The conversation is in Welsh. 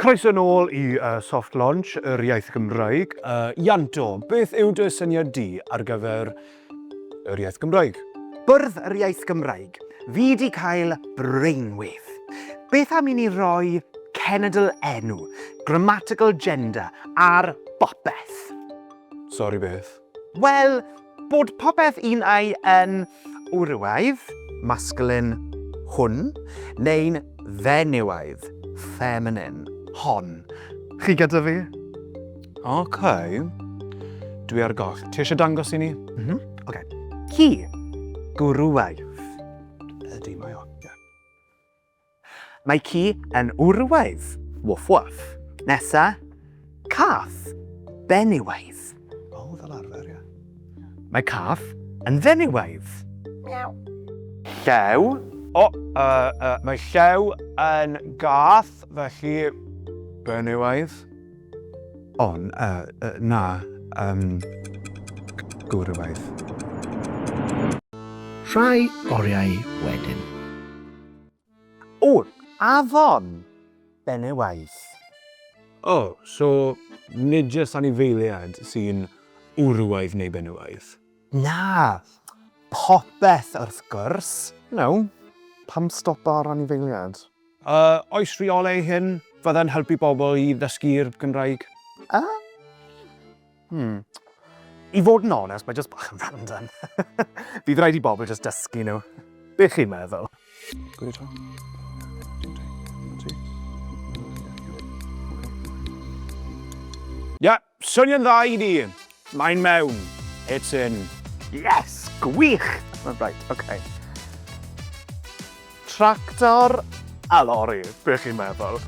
Croeso nôl i soft launch yr iaith Gymraeg. Ianto, beth yw dy syniad di ar gyfer yr iaith Gymraeg? Bwrdd yr iaith Gymraeg. Fi di cael brainwave. Beth am i ni roi genedl enw, grammatical gender ar bopeth? Sori beth. Wel, bod popeth unau yn wrywaidd, masculine, hwn, neu'n fenywaidd, feminine, hon. Chi gyda fi? OK. Dwi ar goll. Ti eisiau dangos i ni? OK. Ci, gwrywaidd. Ydy, mae o. Mae ci yn wrywaidd, woof woof. Nesa, cath, fenywaidd. O, fel arfer, ie. Mae cath yn fenywaidd. Llew. O, mae llew yn gath, felly benywaidd. On, na, gwrywaidd. Rhai oriau wedyn. O, afon, benywaidd. O, so nid jyst anifeiliad sy'n wrywaidd neu benywaidd? Na, popeth wrth gwrs. No. Pam stop ar anifeiliad? Oes rheolau hyn fydda'n helpu bobl i ddysgu'r Gymraeg? I fod yn onest, mae jyst bach yn random. Bydd rhaid i bobl jyst dysgu nhw. Be chi'n meddwl? Ie, swnio'n dda i ni. Mae'n mewn. It's in. Yes, gwych! Right, OK. Tractor a lori, be chi'n meddwl?